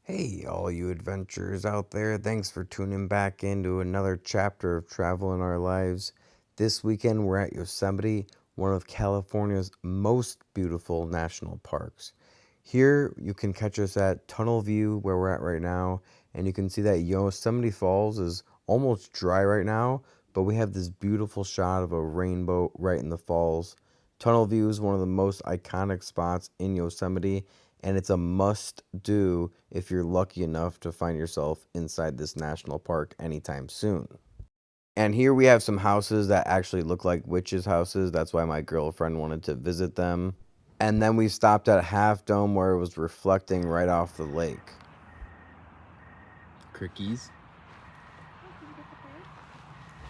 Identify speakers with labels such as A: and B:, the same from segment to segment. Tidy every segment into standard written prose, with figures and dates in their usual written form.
A: Hey, all you adventurers out there, thanks for tuning back into another chapter of travel in our lives. This weekend, we're at Yosemite, one of California's most beautiful national parks. Here, you can catch us at Tunnel View, where we're at right now, and you can see that Yosemite Falls is almost dry right now, but we have this beautiful shot of a rainbow right in the falls. Tunnel View is one of the most iconic spots in Yosemite, and it's a must do if you're lucky enough to find yourself inside this national park anytime soon. And here we have some houses that actually look like witches' houses. That's why my girlfriend wanted to visit them. And then we stopped at Half Dome where it was reflecting right off the lake. Crickies.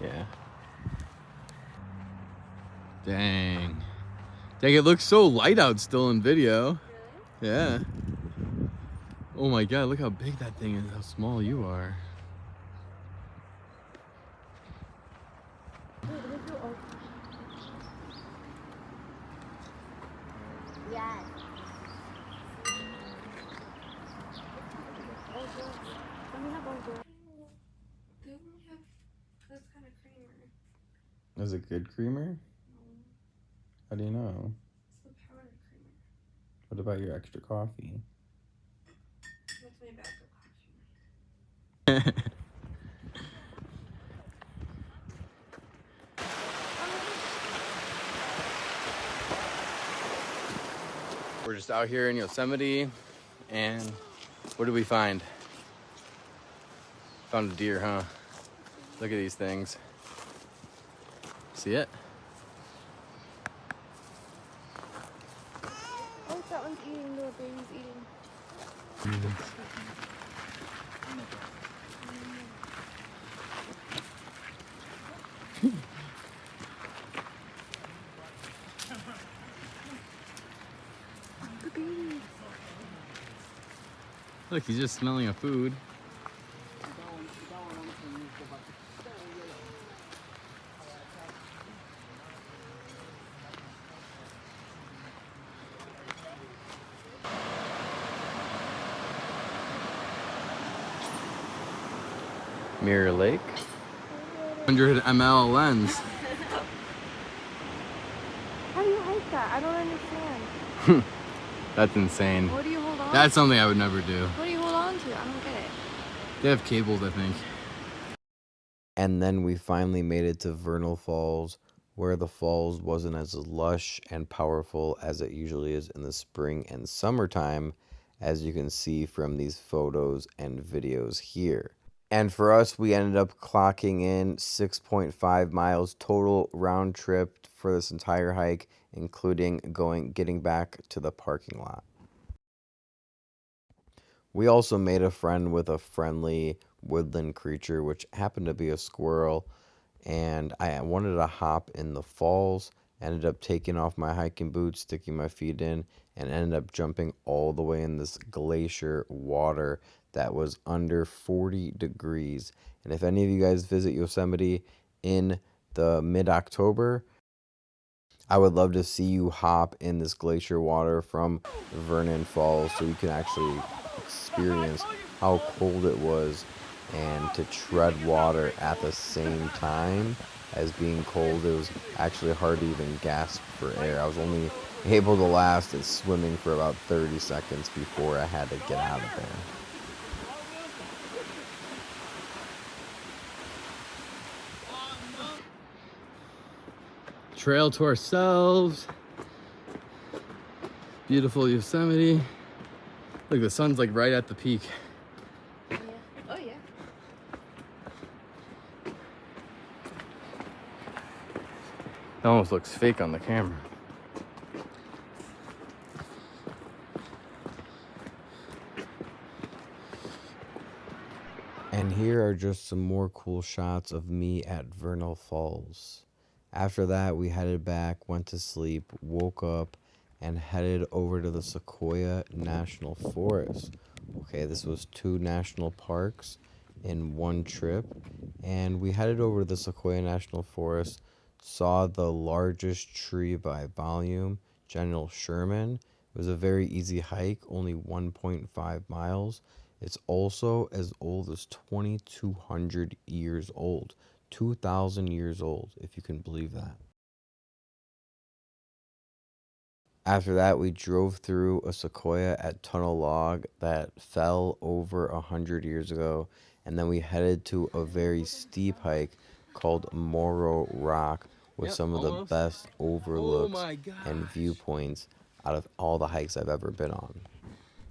A: Yeah. Dang. Dang, it looks so light out still in video. Really? Yeah. Oh my god, look how big that thing is, how small you are.
B: Yes. They only have this kind of creamer.
A: Is it good creamer?
B: No,
A: How do you know?
B: it's the powdered creamer.
A: What about your extra coffee?
B: That's my backup coffee.
A: We're just out here in Yosemite, and what did we find? Found a deer, huh? Look at these things. See it?
B: Oh, that one's eating. The baby's eating. The baby.
A: Look, he's just smelling a food. Mirror Lake. 100 ml lens.
B: How do you hike that? I don't understand.
A: That's insane.
B: What do you hold on
A: That's something I would never do.
B: What do you hold on to? I don't get it.
A: They have cables, I think. And then we finally made it to Vernal Falls, where the falls wasn't as lush and powerful as it usually is in the spring and summertime, as you can see from these photos and videos here. And for us, we ended up clocking in 6.5 miles total round trip for this entire hike, including getting back to the parking lot. We also made a friend with a friendly woodland creature, which happened to be a squirrel, and I wanted to hop in the falls. Ended up taking off my hiking boots, sticking my feet in, and ended up jumping all the way in this glacier water that was under 40 degrees. And if any of you guys visit Yosemite in the mid-October, I would love to see you hop in this glacier water from Vernal Falls so you can actually experience how cold it was, and to tread water at the same time as being cold. It was actually hard to even gasp for air. I was only able to last at swimming for about 30 seconds before I had to get out of there. Trail to ourselves. Beautiful Yosemite. Look, the sun's like right at the peak.
B: Yeah. Oh, yeah.
A: It almost looks fake on the camera. And here are just some more cool shots of me at Vernal Falls. After that, we headed back, went to sleep, woke up, and headed over to the Sequoia National Forest. Okay, this was 2 national parks in one trip, and we headed over to the Sequoia National Forest, saw the largest tree by volume, General Sherman. It was a very easy hike, only 1.5 miles, It's also as old as 2,200 years old. 2,000 years old, if you can believe that. After that, we drove through a sequoia at Tunnel Log that fell over 100 years ago, and then we headed to a very steep hike called Moro Rock with
C: Yep,
A: some of the
C: almost.
A: best
C: Oh
A: overlooks
C: my
A: and
C: gosh.
A: viewpoints out of all the hikes I've ever been on.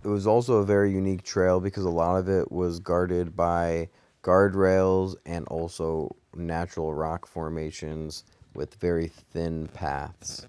A: It was also a very unique trail because a lot of it was guarded by guardrails and also natural rock formations with very thin paths.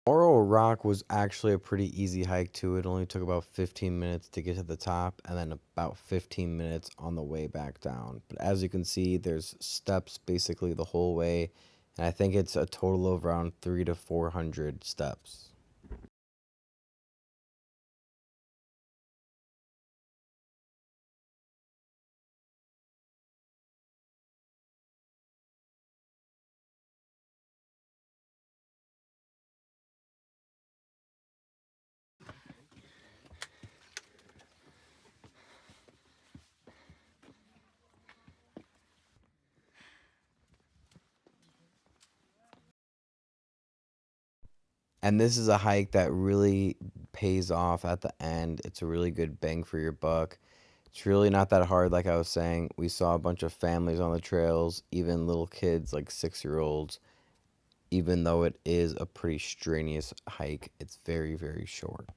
A: Moro Rock was actually a pretty easy hike too. It only took about 15 minutes to get to the top and then about 15 minutes on the way back down. But as you can see, there's steps basically the whole way, and I think it's a total of around 3 to 400 steps. And this is a hike that really pays off at the end. It's a really good bang for your buck. It's really not that hard, like I was saying. We saw a bunch of families on the trails, even little kids like 6 year olds. Even though it is a pretty strenuous hike, it's very, very short.